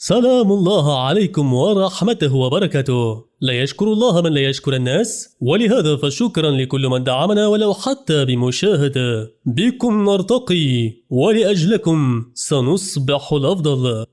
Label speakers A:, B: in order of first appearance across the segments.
A: سلام الله عليكم ورحمته وبركاته. لا يشكر الله من لا يشكر الناس، ولهذا فشكرا لكل من دعمنا ولو حتى بمشاهدة. بكم نرتقي ولأجلكم سنصبح الأفضل.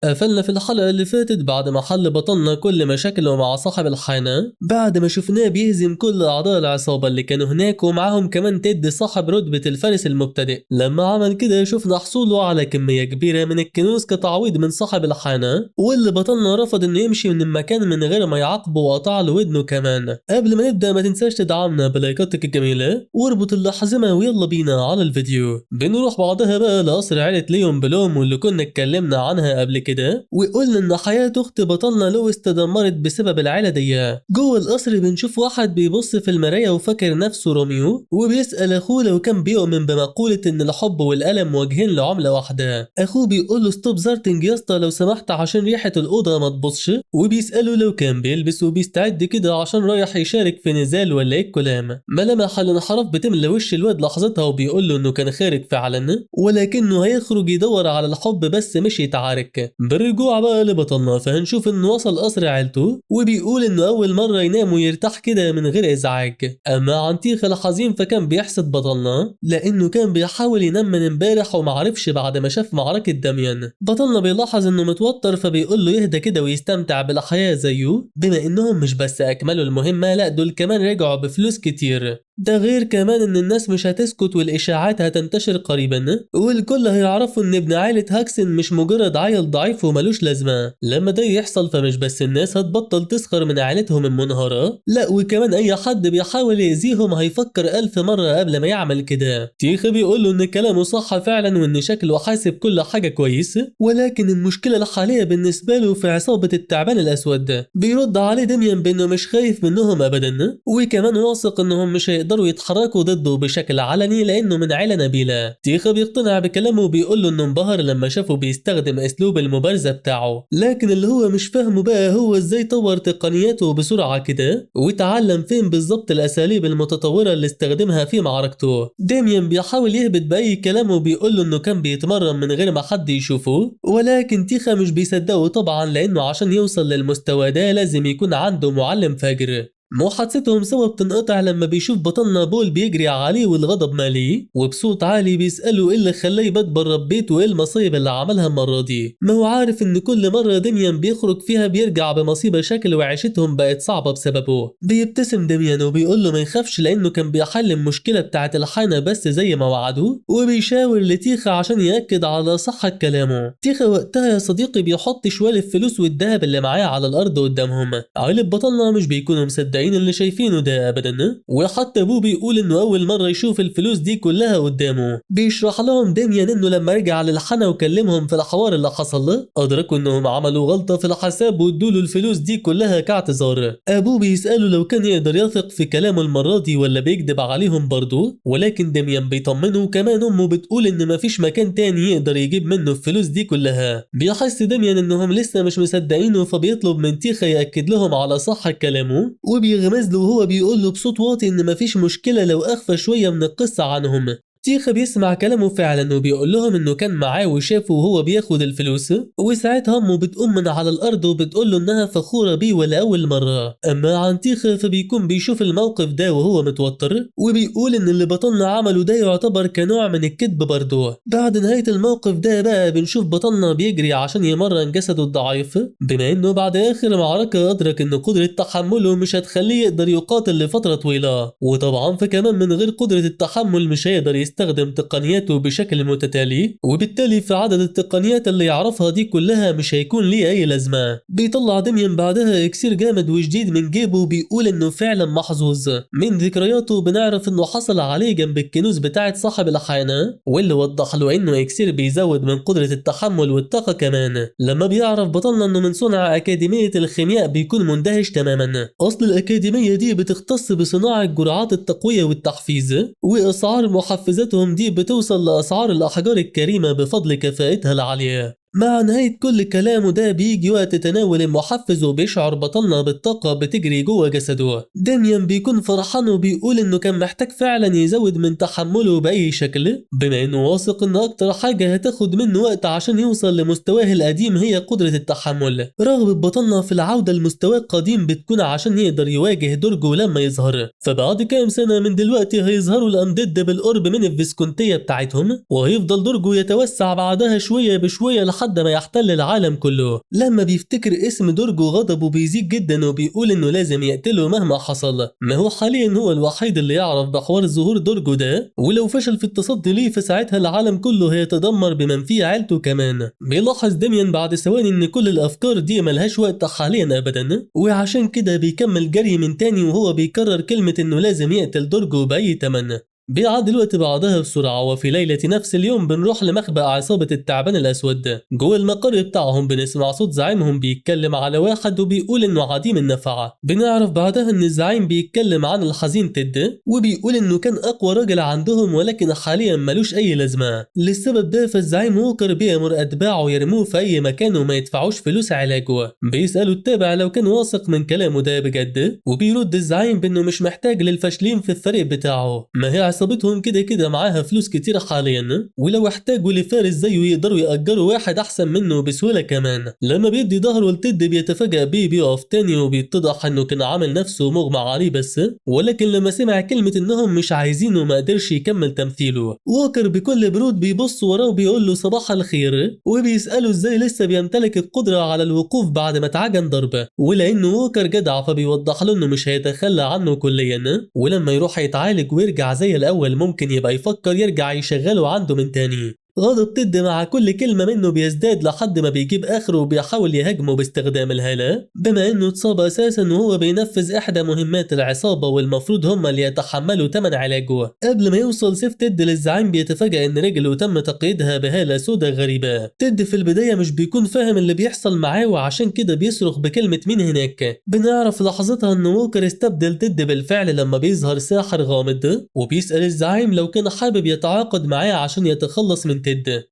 A: قفلنا في الحلقة اللي فاتت بعد ما حل بطلنا كل مشاكله مع صاحب الحانة، بعد ما شفناه بيهزم كل أعضاء العصابة اللي كانوا هناك، ومعاهم كمان تيد صاحب رتبة الفارس المبتدئ. لما عمل كده شفنا حصوله على كمية كبيرة من الكنوز كتعويض من صاحب الحانة، واللي بطلنا رفض انه يمشي من المكان من غير ما يعاقبه وقطع له ودنه كمان. قبل ما نبدأ ما تنساش تدعمنا بلايكاتك الجميلة واربط الأحزمة، ويلا بينا على الفيديو. بنروح بعدها بقى لقصر عيلة ليون بلوم واللي كنا اتكلمنا عنها قبل كده، وقلنا ان حياة اخت بطلنا لويس تدمرت بسبب العيلة دي. جوه القصر بنشوف واحد بيبص في المراية وفاكر نفسه روميو، وبيسأل اخوه لو كان بيؤمن بمقولة ان الحب والألم موجهين لعملة واحدة. اخوه بيقول له ستوب زارتنج يا اسطى لو سمحت عشان ريحة الأوضة ما تبصش، وبيسأله لو كان بيلبس وبيستعد كده عشان رايح يشارك في نزال ولا ايه الكلام. ملامح الانحراف بتملى وش الواد لحظتها، وبيقول له انه كان خارج فعلا، ولكنه هيخرج يدور على الحب بس مش يتعارك. بالرجوع بقى لبطلنا فهنشوف انه وصل قصر عيلته، وبيقول انه اول مرة ينام ويرتاح كده من غير ازعاج. اما عن تيخ الحزين فكان بيحسد بطلنا لانه كان بيحاول ينام من امبارح ومعرفش بعد ما شاف معركة داميان. بطلنا بيلاحظ انه متوتر فبيقول له يهدى كده ويستمتع بالحياة زيه، بما انهم مش بس اكملوا المهمة، لا دول كمان رجعوا بفلوس كتير. ده غير كمان ان الناس مش هتسكت والاشاعات هتنتشر قريبا، والكل هيعرفوا ان ابن عائلة هاكسن مش مجرد عيل ضعيف وملوش لازمة. لما ده يحصل فمش بس الناس هتبطل تسخر من عائلتهم المنهارة، لا وكمان اي حد بيحاول يأذيهم هيفكر 1000 مرة قبل ما يعمل كده. تيخ بيقول له ان كلامه صح فعلا وان شكله حاسب كل حاجة كويسة، ولكن المشكلة الحالية بالنسبة له في عصابة التعبان الاسود. بيرد عليه ديميان بانه مش خايف منهم ابدا، وكمان واثق انهم مش هيقدروا يتحركوا ضده بشكل علني لانه من عيلة نبيلة. تيخ بيقتنع بكلامه وبيقول له انه انبهر لما شافه بيستخدم اسلوب المبارزة بتاعه، لكن اللي هو مش فاهمه بقى هو ازاي طور تقنياته بسرعة كده وتعلم فين بالظبط الاساليب المتطورة اللي استخدمها في معركته. ديميان بيحاول يهبط باي كلام وبيقول له انه كان بيتمرن من غير ما حد يشوفه، ولكن تيخا مش بيصدقه طبعا لانه عشان يوصل للمستوى ده لازم يكون عنده معلم فاجر. محادثتهم سوا بتنقطع لما بيشوف بطلنا بول بيجري عليه والغضب ماليه، وبصوت عالي بيسأله ايه اللي خلاه يبات برا البيت وايه المصايب اللي عملها المرة دي. ما هو عارف ان كل مرة ديميان بيخرج فيها بيرجع بمصيبة شكل وعيشتهم بقت صعبة بسببه. بيبتسم ديميان وبيقول له ما يخافش لانه كان بيحل المشكلة بتاعت الحانة بس زي ما وعدوه، وبيشاور لتيخا عشان يأكد على صحة كلامه. تيخا وقتها يا صديقي بيحط شوال الفلوس والذهب اللي معاه على الارض قدامهم. عيلة بطلنا مش بيكونوا مصدقين اللي شايفينه ده ابدا، وحتى ابوه بيقول انه اول مرة يشوف الفلوس دي كلها قدامه. بيشرح لهم ديميان انه لما رجع للحانة وكلمهم في الحوار اللي حصل له ادركوا انهم عملوا غلطة في الحساب وادوله الفلوس دي كلها كاعتذار. ابوه بيسأله لو كان يقدر يثق في كلامه المرة دي ولا بيكذب عليهم برضه، ولكن ديميان بيطمنه، وكمان امه بتقول ان مفيش مكان تاني يقدر يجيب منه الفلوس دي كلها. بيحس ديميان انهم لسه مش مصدقينه فبيطلب من تيخا يأكد لهم على صحة كلامه، وبيغمز له وهو بيقول له بصوت واطي ان مفيش مشكلة لو اخفى شوية من القصة عنهم. تيخا بيسمع كلامه فعلا وبيقول لهم انه كان معاه وشافه وهو بياخد الفلوس، وساعتها امه بتقوم من على الارض وبتقول له انها فخورة بيه ولاول مرة. اما عن تيخا فبيكون بيشوف الموقف ده وهو متوتر، وبيقول ان اللي بطلنا عمله ده يعتبر كنوع من الكذب برضه. بعد نهاية الموقف ده بقى بنشوف بطلنا بيجري عشان يمرن جسده الضعيف، بما انه بعد اخر معركة ادرك ان قدرة تحمله مش هتخليه يقدر يقاتل لفترة طويلة، وطبعا فكمان من غير قدرة التحمل مش هيقدر يستخدم تقنياته بشكل متتالي، وبالتالي في عدد التقنيات اللي يعرفها دي كلها مش هيكون ليه اي لازمة. بيطلع ديميان بعدها اكسير جامد وجديد من جيبه وبيقول انه فعلا محظوظ. من ذكرياته بنعرف انه حصل عليه جنب الكنوز بتاعت صاحب الحانة، واللي وضح له انه اكسير بيزود من قدرة التحمل والطاقة كمان. لما بيعرف بطلنا انه من صنع اكاديمية الخيمياء بيكون مندهش تماما. اصل الاكاديمية دي بتختص بصناعة جرعات التقوية والتحفيز، واسعار محفزاتهم دي بتوصل لاسعار الاحجار الكريمة بفضل كفاءتها العالية. مع نهاية كل كلامه ده بيجي وقت تناول المحفز وبيشعر بطلنا بالطاقة بتجري جوه جسده. داميان بيكون فرحان وبيقول انه كان محتاج فعلا يزود من تحمله بأي شكل، بما انه واثق ان اكتر حاجة هتاخد منه وقت عشان يوصل لمستواه القديم هي قدرة التحمل. رغبة بطلنا في العودة لمستواه القديم بتكون عشان يقدر يواجه دورجو لما يظهر. فبعد كام سنة من دلوقتي هيظهروا الأندد بالقرب من الفيسكونتية بتاعتهم، وهيفضل دورجو يتوسع بعدها شوية بشوية لحد ما يحتل العالم كله. لما بيفتكر اسم دورجو غضبه بيزيد جدا وبيقول انه لازم يقتله مهما حصل. ما هو حاليا هو الوحيد اللي يعرف بحوار ظهور دورجو ده، ولو فشل في التصدي ليه فساعتها العالم كله هيتدمر بمن فيه عيلته كمان. بيلاحظ داميان بعد ثواني ان كل الافكار دي ملهاش وقت حاليا ابدا، وعشان كده بيكمل جري من تاني وهو بيكرر كلمة انه لازم يقتل دورجو بأي تمن. بيعدي الوقت بعدها بسرعة، وفي ليلة نفس اليوم بنروح لمخبأ عصابة التعبان الأسود. جوه المقر بتاعهم بنسمع صوت زعيمهم بيتكلم على واحد وبيقول إنه عديم النفعة. بنعرف بعدها إن الزعيم بيتكلم عن الحزين تيد، وبيقول إنه كان أقوى راجل عندهم ولكن حاليا ملوش أي لازمة. للسبب ده فالزعيم ووكر بيأمر أتباعه يرموه في أي مكان وما يدفعوش فلوس علاجه. بيسألوا التابع لو كان واثق من كلامه ده بجد، وبيرد الزعيم بإنه مش محتاج للفاشلين في الفريق بتاعه. ما هي عصابتهم كده كده معاها فلوس كتير حاليا، ولو احتاجوا لفارس زيه يقدروا يأجروا واحد احسن منه بسهولة كمان. لما بيدي ظهره لتيد بيتفاجأ بيه بيقف تاني وبيتضح انه كان عامل نفسه مغمى عليه بس، ولكن لما سمع كلمة انهم مش عايزينه ما قدرش يكمل تمثيله. ووكر بكل برود بيبص وراه وبيقول له صباح الخير، وبيسأله ازاي لسه بيمتلك القدرة على الوقوف بعد ما اتعجن ضربة، ولانه ووكر جدع فبيوضح له انه مش هيتخلى عنه كليا، ولما يروح يتعالج ويرجع زي الأول ممكن يبقى يفكر يرجع يشغله عنده من تاني. غضب تيد مع كل كلمة منه بيزداد لحد ما بيجيب آخره وبيحاول يهاجمه باستخدام الهالة، بما إنه اتصاب أساسا وهو بينفذ إحدى مهمات العصابة والمفروض هم اللي يتحملوا تمن علاجه. قبل ما يوصل سيف تيد للزعيم بيتفاجأ إن رجله تم تقييدها بهالة سودا غريبة. تيد في البداية مش بيكون فاهم اللي بيحصل معاه وعشان كده بيصرخ بكلمة مين هناك. بنعرف لحظتها إن ووكر استبدل تيد بالفعل لما بيظهر ساحر غامض، وبيسأل الزعيم لو كان حابب يتعاقد معاه عشان يتخلص من تيد.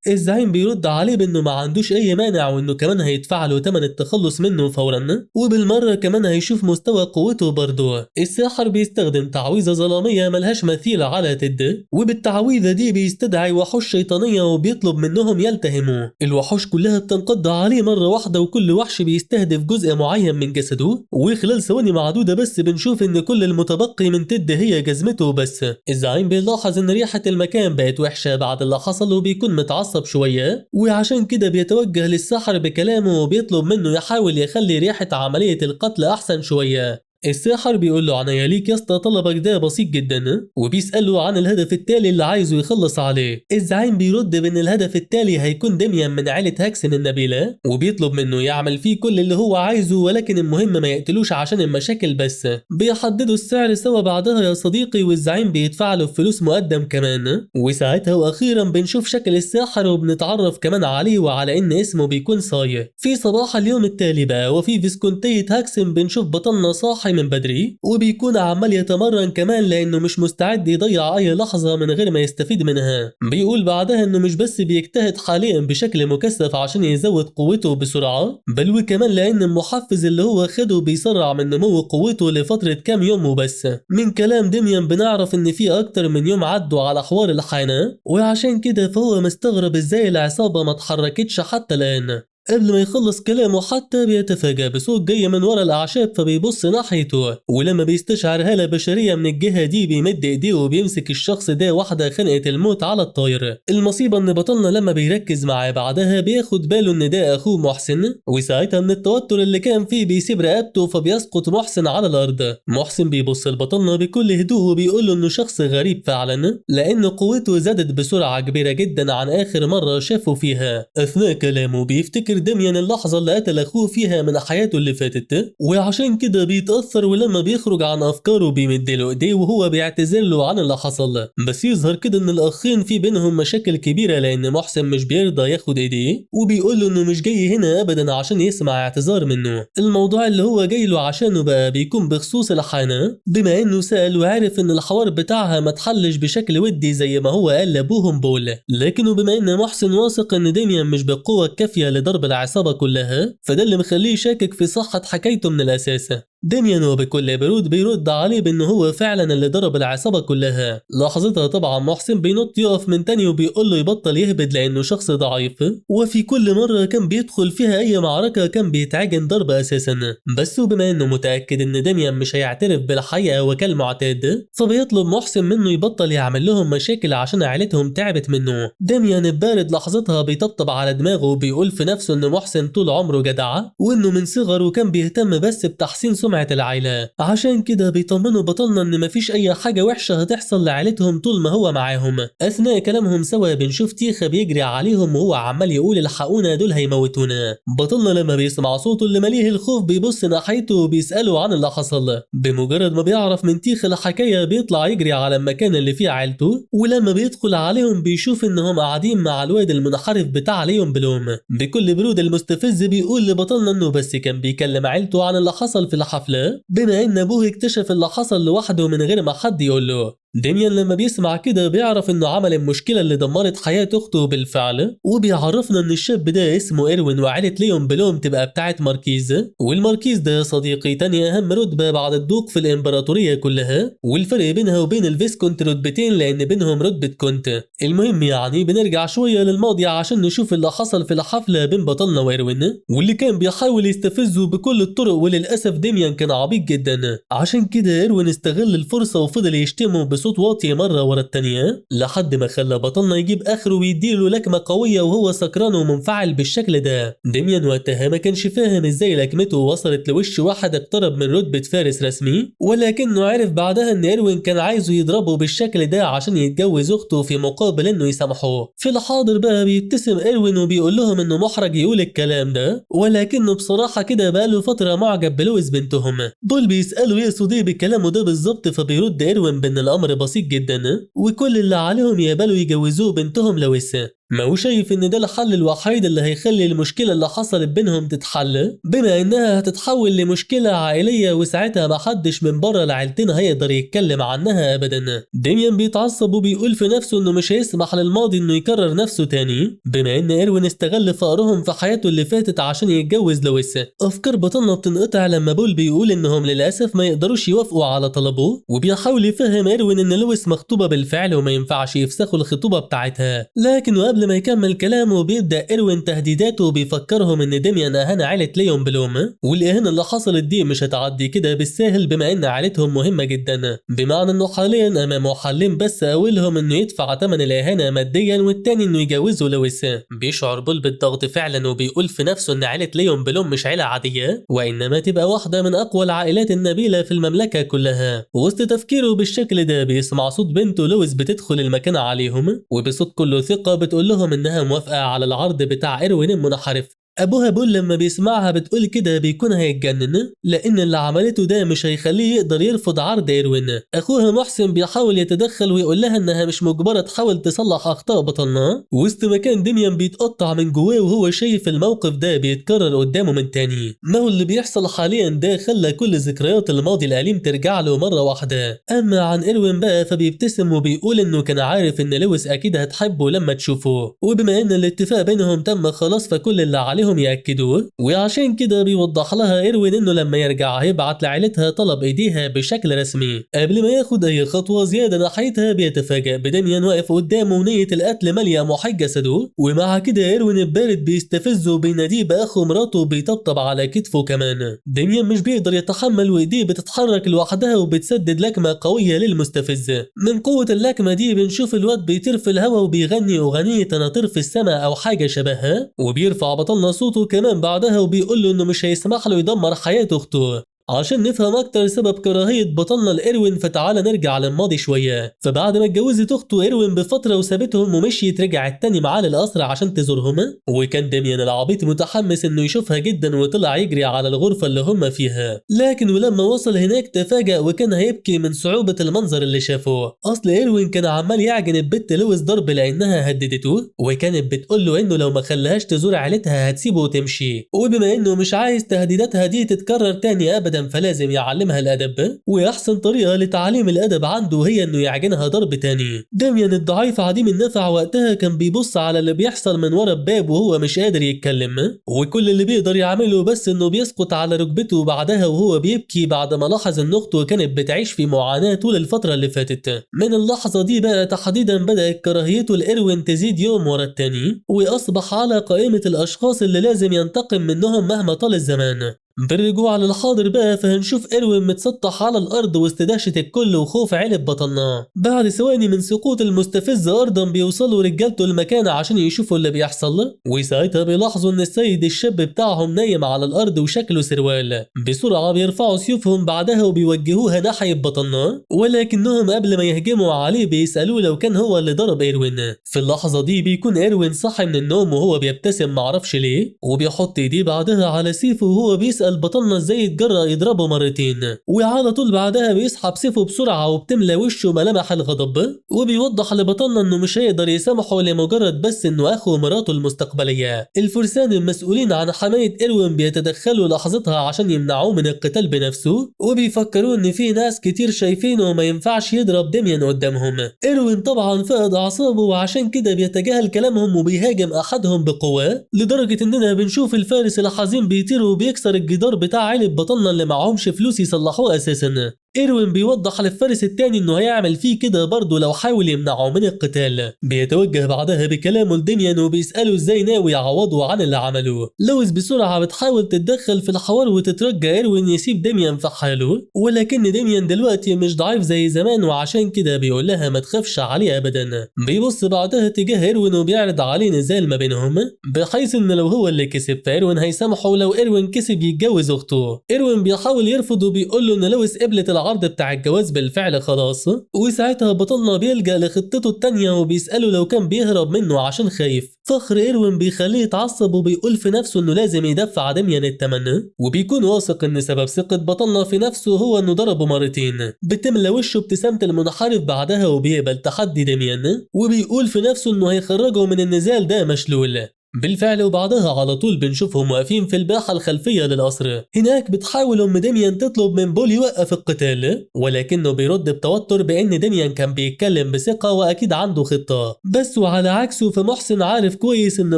A: الزعيم بيرد عليه بانه ما عندوش اي مانع وانه كمان هيدفع له ثمن التخلص منه فورا، وبالمره كمان هيشوف مستوى قوته برضه. الساحر بيستخدم تعويذه ظلاميه ملهاش مثيل على تيد، وبالتعويذه دي بيستدعي وحوش شيطانيه وبيطلب منهم يلتهموا. الوحوش كلها بتنقض عليه مره واحده وكل وحش بيستهدف جزء معين من جسده، وخلال ثواني معدوده بس بنشوف ان كل المتبقي من تيد هي جزمته بس. الزعيم بيلاحظ ان ريحه المكان بقت وحشه بعد اللي حصل وبيكون متعصب شوية، وعشان كده بيتوجه للساحر بكلامه وبيطلب منه يحاول يخلي ريحة عملية القتل أحسن شوية. الساحر بيقول له عنيا ليك يا اسطى، طلبك ده بسيط جدا، وبيسأله عن الهدف التالي اللي عايزه يخلص عليه. الزعيم بيرد بان الهدف التالي هيكون داميان من عائلة هاكسن النبيلة، وبيطلب منه يعمل فيه كل اللي هو عايزه ولكن المهم ما يقتلوش عشان المشاكل بس. بيحددوا السعر سوا بعدها يا صديقي، والزعيم بيدفع له فلوس مقدم كمان. وساعتها واخيرا بنشوف شكل الساحر وبنتعرف كمان عليه وعلى ان اسمه بيكون صاي. في صباح اليوم التالي بقى وفي فيسكونتية هاكسن بنشوف بطلنا صاحي من بدري، وبيكون عمال يتمرن كمان لانه مش مستعد يضيع اي لحظة من غير ما يستفيد منها. بيقول بعدها انه مش بس بيجتهد حاليا بشكل مكثف عشان يزود قوته بسرعة، بل وكمان لان المحفز اللي هو خده بيسرع من نمو قوته لفترة كام يوم وبس. من كلام داميان بنعرف ان في اكتر من يوم عدوا على حوار الحانة، وعشان كده فهو مستغرب ازاي العصابة ما اتحركتش حتى الان. قبل ما يخلص كلامه حتى بيتفاجأ بصوت جاي من ورا الأعشاب فبيبص ناحيته، ولما بيستشعر هالة بشرية من الجهة دي بيمد ايديه وبيمسك الشخص ده واحدة خنقة الموت على الطاير. المصيبة ان بطلنا لما بيركز معاه بعدها بياخد باله ان ده اخوه محسن، وساعتها من التوتر اللي كان فيه بيسيب رقبته فبيسقط محسن على الأرض. محسن بيبص لبطلنا بكل هدوء وبيقول له انه شخص غريب فعلا، لأن قوته زادت بسرعة كبيرة جدا عن آخر مرة شافه فيها. أثناء كلامه بيفتكر بيفتكر ديميان اللحظة اللي قتل أخوه فيها من حياته اللي فاتت، وعشان كده بيتأثر، ولما بيخرج عن أفكاره بيمدله إيديه وهو بيعتذر له عن اللي حصل. بس يظهر كده إن الأخين في بينهم مشاكل كبيرة، لأن محسن مش بيرضى ياخد إيديه وبيقول له إنه مش جاي هنا أبدا عشان يسمع اعتذار منه. الموضوع اللي هو جاي له عشانه بقى بيكون بخصوص الحانة، بما إنه سأل وعرف إن الحوار بتاعها ما تحلش بشكل ودي زي ما هو قال لأبوهم بول. لكنه بما إن محسن واثق إن ديميان مش بالقوة الكافية لضرب العصابة كلها، فده اللي مخليه شاكك في صحة حكايته من الأساس. ديميان وبكل برود بيرد عليه بأنه هو فعلا اللي ضرب العصابة كلها. لحظتها طبعا محسن بينط يقف من تاني وبيقول له يبطل يهبد لأنه شخص ضعيف، وفي كل مرة كان بيدخل فيها أي معركة كان بيتعجن ضرب أساسا. بس وبما إنه متأكد إن ديميان مش هيعترف بالحقيقة وكالمعتاد، فبيطلب محسن منه يبطل يعمل لهم مشاكل عشان عائلتهم تعبت منه. ديميان البارد لحظتها بيطبطب على دماغه وبيقول في نفسه إن محسن طول عمره جدع، وإنه من صغره كان بيهتم بس بتحسين سمعة العائلة، عشان كده بيطمنوا بطلنا ان مفيش اي حاجة وحشة هتحصل لعائلتهم طول ما هو معاهم. اثناء كلامهم سوا بنشوف تيخا بيجري عليهم وهو عمال يقول الحقونا دول هيموتونا. بطلنا لما بيسمع صوته اللي مليه الخوف بيبص ناحيته وبيسأله عن اللي حصل. بمجرد ما بيعرف من تيخا الحكاية بيطلع يجري على المكان اللي فيه عائلته، ولما بيدخل عليهم بيشوف انهم قاعدين مع الواد المنحرف بتاع عليهم بلوم. بكل برود المستفز بيقول لبطلنا انه بس كان بيكلم عيلته عن اللي حصل في الحفلة، بما ان ابوه اكتشف اللي حصل لوحده من غير ما حد يقول له. ديميان لما بيسمع كده بيعرف انه عمل المشكلة اللي دمرت حياة اخته بالفعل، وبيعرفنا ان الشاب ده اسمه إيروين وعائلة ليون بلوم تبقى بتاعت ماركيز، والماركيز ده يا صديقي تاني اهم رتبة بعد الدوق في الامبراطورية كلها، والفرق بينها وبين الفيسكونت رتبتين لان بينهم رتبة كونت. المهم يعني بنرجع شوية للماضي عشان نشوف اللي حصل في الحفلة بين بطلنا وإيروين، واللي كان بيحاول يستفزه بكل الطرق، وللأسف ديميان كان عبيط جدا. عشان كده إيروين استغل الفرصة وفضل يشتمه بصوت واطي مرة ورا التانية لحد ما خلى بطلنا يجيب آخره ويديله لكمة قوية وهو سكران ومنفعل بالشكل ده. ديميان وقتها ما كانش فاهم ازاي لكمته وصلت لوش واحد اقترب من رتبة فارس رسمي، ولكنه عرف بعدها ان إيروين كان عايزه يضربه بالشكل ده عشان يتجوز اخته في مقابل انه يسامحه. في الحاضر بقى بيبتسم إيروين وبيقول لهم انه محرج يقول الكلام ده، ولكنه بصراحة كده بقاله فترة معجب بلويس بنتهم. دول بيسألوا يقصد ايه بكلامه ده بالظبط، فبيرد إيروين بان الامر بسيط جدا وكل اللي عليهم يقبلوا يجوزوه بنتهم لويس. ما هو شايف ان ده الحل الوحيد اللي هيخلي المشكلة اللي حصلت بينهم تتحل، بما انها هتتحول لمشكلة عائلية وساعتها محدش من بره العيلتين هيقدر يتكلم عنها ابدا. ديميان بيتعصب وبيقول في نفسه انه مش هيسمح للماضي انه يكرر نفسه تاني، بما ان إيروين استغل فقرهم في حياته اللي فاتت عشان يتجوز لويس. افكار بطلنا بتنقطع لما بول بيقول انهم للاسف ما يقدروش يوافقوا على طلبه، وبيحاول يفهم إيروين ان لويس مخطوبة بالفعل وما ينفعش يفسخوا الخطوبة بتاعتها. لكن قبل ما يكمل كلامه بيبدأ إيروين تهديداته وبيفكرهم ان ديميان اهان عائلة ليون بلوم، والاهانة اللي حصلت دي مش هتعدي كده بالساهل، بما ان عائلتهم مهمة جدا، بمعنى انه حاليا امامه حلين بس، اولهم انه يدفع ثمن الاهانة ماديا، والتاني انه يجوزه لويس. بيشعر بول بالضغط فعلا وبيقول في نفسه ان عائلة ليون بلوم مش عائلة عادية، وانما تبقى واحدة من اقوى العائلات النبيلة في المملكة كلها. وسط تفكيره بالشكل ده بيسمع صوت بنته لويس بتدخل المكان عليهم، وبصوت كله ثقة بتقول لهم انها موافقة على العرض بتاع إيروين المنحرف. ابوها بول لما بيسمعها بتقول كده بيكون هيتجنن، لان اللي عملته ده مش هيخليه يقدر يرفض عرض إيروين. اخوها محسن بيحاول يتدخل ويقول لها انها مش مجبرة تحاول تصلح اخطاء بطلنا، وسط ما كان ديميان بيتقطع من جواه وهو شايف الموقف ده بيتكرر قدامه من تاني. ما هو اللي بيحصل حاليا ده خلى كل ذكريات الماضي الأليم ترجع له مرة واحدة. اما عن إيروين بقى فبيبتسم وبيقول انه كان عارف ان لويس اكيد هتحبه لما تشوفه، وبما ان الاتفاق بينهم تم خلاص فكل اللي عليهم يأكدوه، وعشان كده بيوضح لها إيروين انه لما يرجع هيبعت لعيلتها طلب ايديها بشكل رسمي. قبل ما ياخد اي خطوة زيادة ناحيتها بيتفاجأ بديميان واقف قدامه نية القتل مالية محي جسده، ومع كده إيروين البارد بيستفزه وبيناديه بأخو مراته وبيطبطب على كتفه كمان. ديميان مش بيقدر يتحمل وايديه بتتحرك لوحدها وبتسدد لكمة قوية للمستفز. من قوة اللكمة دي بنشوف الواد بيطير في الهواء وبيغني أغنية أنا طير في السماء أو حاجة شبهها، وبيرفع بطلنا صوته كمان بعدها وبيقول له انه مش هيسمح له يدمر حياة اخته. عشان نفهم أكتر سبب كراهية بطلنا لإيروين فتعالى نرجع للماضي شوية. فبعد ما اتجوزت أخته إيروين بفترة وسابتهم ومشيت رجعت تاني معاه للقصر عشان تزورهم، وكان ديميان العبيط متحمس إنه يشوفها جدا وطلع يجري على الغرفة اللي هم فيها. لكن ولما وصل هناك تفاجأ وكان هيبكي من صعوبة المنظر اللي شافه. أصل إيروين كان عمال يعجن البت لويس ضرب لأنها هددته، وكانت بتقول له إنه لو ما خلاهاش تزور عيلتها هتسيبه وتمشي، وبما إنه مش عايز تهديداتها دي تتكرر تاني أبدا فلازم يعلمها الأدب، وأحسن طريقة لتعليم الأدب عنده هي إنه يعجنها ضرب تاني. ديميان الضعيف عديم النفع وقتها كان بيبص على اللي بيحصل من ورا الباب وهو مش قادر يتكلم، وكل اللي بيقدر يعمله بس إنه بيسقط على ركبته بعدها وهو بيبكي بعد ما لاحظ إن أخته كانت بتعيش في معاناة طول الفترة اللي فاتت. من اللحظة دي بقى تحديدا بدأت كراهيته لإيروين تزيد يوم ورا التاني، وأصبح على قائمة الأشخاص اللي لازم ينتقم منهم مهما طال الزمان. بالرجوع للحاضر بقى فهنشوف إيروين متسطح على الأرض وسط دهشة الكل وخوف عيلة بطلنا. بعد ثواني من سقوط المستفز أرضا بيوصلوا رجالته المكان عشان يشوفوا اللي بيحصل، وساعتها بيلاحظوا إن السيد الشاب بتاعهم نايم على الأرض وشكله سروال. بسرعة بيرفعوا سيوفهم بعدها وبيوجهوها ناحية بطلنا، ولكنهم قبل ما يهجموا عليه بيسألوه لو كان هو اللي ضرب إيروين. في اللحظة دي بيكون إيروين صاحي من النوم وهو بيبتسم معرفش ليه، وبيحط إيديه بعدها على سيفه وهو بيسأل بطلنا ازاي يتجرأ يضربه مرتين، وعلى طول بعدها بيسحب سيفه بسرعة وبتملى وشه ملامح الغضب، وبيوضح لبطلنا انه مش هيقدر يسامحه لمجرد بس انه اخو مراته المستقبلية. الفرسان المسؤولين عن حماية إيروين بيتدخلوا لحظتها عشان يمنعوه من القتال بنفسه، وبيفكروا ان في ناس كتير شايفينه وما ينفعش يضرب ديميان قدامهم. إيروين طبعا فقد اعصابه وعشان كده بيتجاهل كلامهم وبيهاجم احدهم بقوة، لدرجة اننا بنشوف الفارس الحزين بيطير وبيكسر الجدار بتاع عيلة بطلنا اللي معهمش فلوس يصلحوه اساسا. إيروين بيوضح للفارس التاني انه هيعمل فيه كده برضه لو حاول يمنعه من القتال. بيتوجه بعدها بكلامه لديميان وبيسأله ازاي ناوي يعوضه عن اللي عمله. لويس بسرعة بتحاول تتدخل في الحوار وتترجى إيروين يسيب ديميان في حاله، ولكن ديميان دلوقتي مش ضعيف زي زمان وعشان كده بيقول لها ما تخافش عليه ابدا. بيبص بعدها تجاه إيروين وبيعرض عليه نزال ما بينهم، بحيث ان لو هو اللي كسب فإيروين هيسامحه ولو إيروين كسب يتجوز اخته. إيروين بيحاول يرفض وبيقول له ان لويس قبلت العرض بتاع الجواز بالفعل خلاص، وساعتها بطلنا بيلجأ لخطته التانية وبيسأله لو كان بيهرب منه عشان خايف. فخر إيروين بيخليه يتعصب وبيقول في نفسه انه لازم يدفع ديميان التمن، وبيكون واثق ان سبب ثقة بطلنا في نفسه هو انه ضربه مرتين. بتملى وشه ابتسامة المنحرف بعدها وبيقبل تحدي ديميان، وبيقول في نفسه انه هيخرجه من النزال ده مشلول. بالفعل وبعدها على طول بنشوفهم واقفين في الباحة الخلفية للقصر. هناك بتحاول أم ديميان تطلب من بول يوقف القتال، ولكنه بيرد بتوتر بأن ديميان كان بيتكلم بثقة وأكيد عنده خطة. بس وعلى عكسه فمحسن عارف كويس إن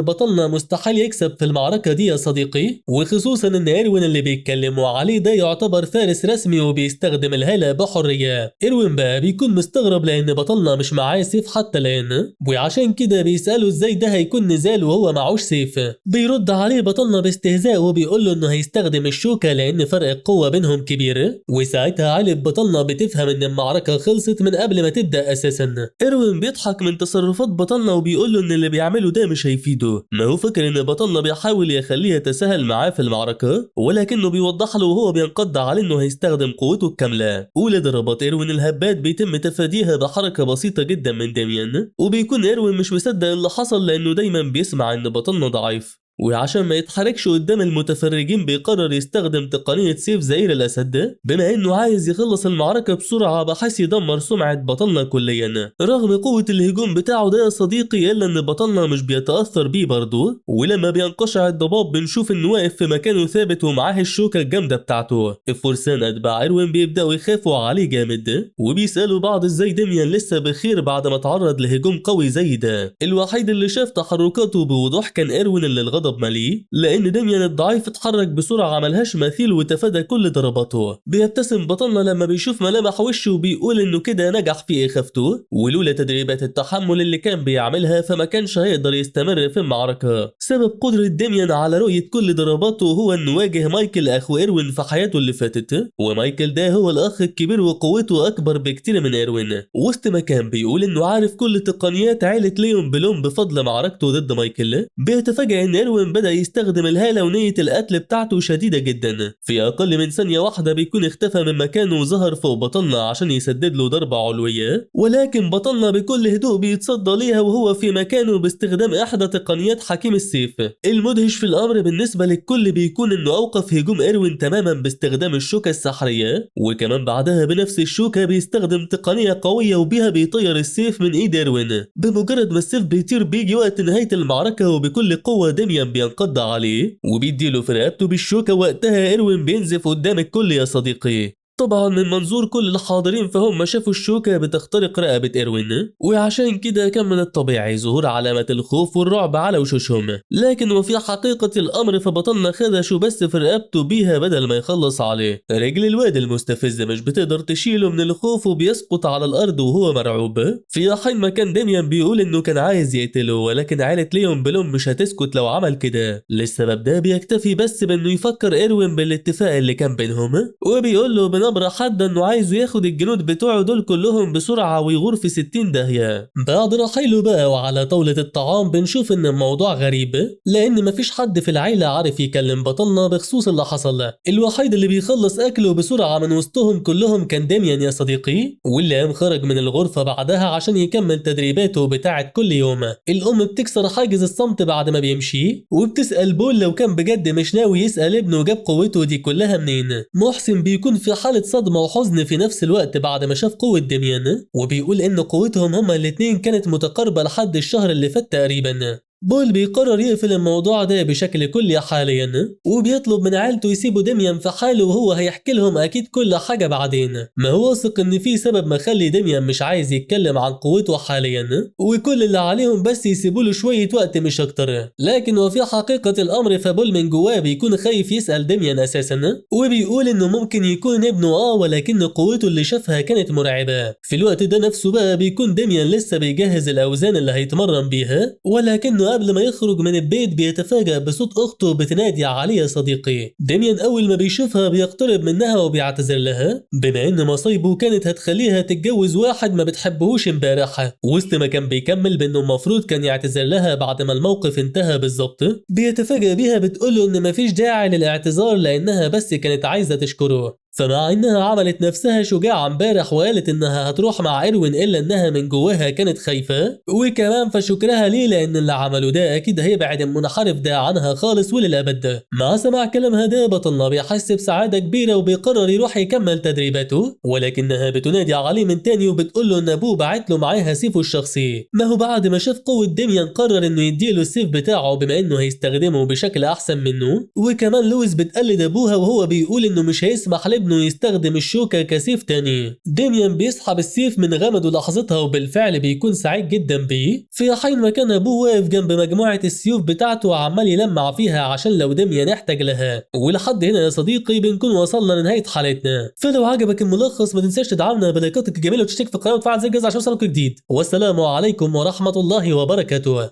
A: بطلنا مستحيل يكسب في المعركة دي يا صديقي، وخصوصا إن إيروين اللي بيتكلموا عليه ده يعتبر فارس رسمي وبيستخدم الهالة بحرية. إيروين بقى بيكون مستغرب لأن بطلنا مش معاه سيف حتى الآن، وعشان كده بيسأله إزاي ده هيكون نزال وهو معهوش سيف. بيرد عليه بطلنا باستهزاء وبيقول له انه هيستخدم الشوكة لان فرق القوة بينهم كبير، وساعتها عيلة بطلنا بتفهم ان المعركة خلصت من قبل ما تبدأ اساسا. إيروين بيضحك من تصرفات بطلنا وبيقول له ان اللي بيعمله ده مش هيفيده، ما هو فاكر ان بطلنا بيحاول يخليه يتساهل معاه في المعركة، ولكنه بيوضح له وهو بينقض عليه انه هيستخدم قوته الكاملة. اولى ضربات إيروين الهبات بيتم تفاديها بحركة بسيطة جدا من ديميان، وبيكون إيروين مش مصدق اللي حصل لانه دايما بيسمع ان بطلنا ضعيف، وعشان ما يتحركش قدام المتفرجين بيقرر يستخدم تقنية سيف زئير الأسد، بما انه عايز يخلص المعركة بسرعة بحيث يدمر سمعة بطلنا كليا. رغم قوة الهجوم بتاعه ده يا صديقي الا ان بطلنا مش بيتأثر بيه برضه، ولما بينقشع الضباب بنشوف انه واقف في مكانه ثابت ومعاه الشوكة الجامدة بتاعته. الفرسان اتباع إيروين بيبدأوا يخافوا عليه جامد، وبيسألوا بعض ازاي ديميان لسه بخير بعد ما تعرض لهجوم قوي زي ده. الوحيد اللي شاف تحركاته بوضوح كان إيروين اللي الغضب مليه، لان ديميان الضعيف اتحرك بسرعه ملهاش مثيل وتفادى كل ضرباته. بيبتسم بطلنا لما بيشوف ملامح وشه وبيقول انه كده نجح في اخافته، ولولا تدريبات التحمل اللي كان بيعملها فما كانش هيقدر يستمر في المعركه. سبب قدره ديميان على رؤيه كل ضرباته هو انه واجه مايكل اخو إيروين في حياته اللي فاتت، ومايكل ده هو الاخ الكبير وقوته اكبر بكتير من إيروين. وسط ما كان بيقول انه عارف كل تقنيات عائله ليون بلون بفضل معركته ضد مايكل، بيتفاجئ ان إيروين
B: إيروين بدأ يستخدم الهالة ونية القتل بتاعته شديدة جدا. في أقل من ثانية واحدة بيكون اختفى من مكانه وظهر فوق بطلنا عشان يسدد له ضربة علوية، ولكن بطلنا بكل هدوء بيتصدى ليها وهو في مكانه باستخدام إحدى تقنيات حكيم السيف. المدهش في الأمر بالنسبة للكل بيكون إنه أوقف هجوم إيروين تماما باستخدام الشوكة السحرية، وكمان بعدها بنفس الشوكة بيستخدم تقنية قوية وبيها بيطير السيف من إيد إيروين. بمجرد ما السيف بيطير بيجي وقت نهاية المعركة وبكل قوة ديميان بينقض عليه وبيديله في رقبته بالشوكة. وقتها إيروين بينزف قدام الكل يا صديقي. طبعا من منظور كل الحاضرين فهم شافوا الشوكة بتخترق رقبة إيروين، وعشان كده كان من الطبيعي ظهور علامة الخوف والرعب على وشوشهم. لكن وفي حقيقة الأمر فبطلنا خدشه بس في رقبته بيها بدل ما يخلص عليه. رجل الواد المستفزة مش بتقدر تشيله من الخوف وبيسقط على الأرض وهو مرعوب. في حين ما كان ديميان بيقول إنه كان عايز يقتله، ولكن عائلة ليون بلوم مش هتسكت لو عمل كده. للسبب ده بيكتفي بس بإنه يفكر إيروين بالاتفاق اللي كان بينهم، وبيقول له نبرة حادة انه عايزه ياخد الجنود بتوعه دول كلهم بسرعة ويغور في 60 داهية. بعد رحيله بقى وعلى طاولة الطعام بنشوف ان الموضوع غريب، لان مفيش حد في العيلة عارف يكلم بطلنا بخصوص اللي حصل له. الوحيد اللي بيخلص اكله بسرعة من وسطهم كلهم كان ديميان يا صديقي، واللي قام خرج من الغرفة بعدها عشان يكمل تدريباته بتاعة كل يوم. الام بتكسر حاجز الصمت بعد ما بيمشي وبتسأل بول لو كان بجد مش ناوي يسأل ابنه جاب قوته دي كلها منين. محسن بيكون في حالة صدمة وحزن في نفس الوقت بعد ما شاف قوة ديميان، وبيقول ان قوتهم هما الاتنين كانت متقاربة لحد الشهر اللي فات تقريبا. بول بيقرر يقفل الموضوع ده بشكل كلي حاليا، وبيطلب من عيلته يسيبوا ديميان في حاله وهو هيحكي لهم اكيد كل حاجة بعدين. ما هو واثق ان في سبب مخلي ديميان مش عايز يتكلم عن قوته حاليا، وكل اللي عليهم بس يسيبوا له شوية وقت مش اكتر. لكن وفي حقيقة الامر فبول من جواه بيكون خايف يسأل ديميان اساسا، وبيقول انه ممكن يكون ابنه ولكن قوته اللي شافها كانت مرعبة. في الوقت ده نفسه بقى بيكون ديميان لسه بيجهز الاوزان اللي هيتمرن بيها، ولكنه قبل ما يخرج من البيت بيتفاجأ بصوت أخته بتنادي عليه يا صديقي. ديميان أول ما بيشوفها بيقترب منها وبيعتذر لها بما إن مصايبه كانت هتخليها تتجوز واحد ما بتحبهوش امبارح. وسط ما كان بيكمل بأنه المفروض كان يعتذر لها بعد ما الموقف انتهى بالظبط، بيتفاجأ بيها بتقوله إن مفيش داعي للاعتذار لأنها بس كانت عايزة تشكره. فمع انها عملت نفسها شجاعة امبارح وقالت انها هتروح مع إيروين الا انها من جواها كانت خايفة، وكمان فشكرها ليه لان اللي عمله ده اكيد هيبعد المنحرف ده عنها خالص وللابد. مع سماع كلامها ده بطلنا بيحس بسعادة كبيرة وبيقرر يروح يكمل تدريباته، ولكنها بتنادي عليه من تاني وبتقول له ان ابوه بعت له معاها سيفه الشخصي. ما هو بعد ما شاف قوة ديميان قرر انه يديله السيف بتاعه بما انه هيستخدمه بشكل احسن منه. وكمان لويس بتقلد ابوها وهو بيقول انه مش هيسمح انه يستخدم الشوكة كسيف تاني. ديميان بيسحب السيف من غمده لحظتها وبالفعل بيكون سعيد جدا بيه، في حين ما كان ابوه واقف جنب مجموعة السيوف بتاعته وعمال يلمع فيها عشان لو ديميان احتاج لها. ولحد هنا يا صديقي بنكون وصلنا لنهاية حلقتنا. فلو عجبك الملخص ما تنساش تدعمنا بلايكاتك الجميلة وتشترك في القناة وتفعل زر الجرس عشان يوصلك جديد. والسلام عليكم ورحمة الله وبركاته.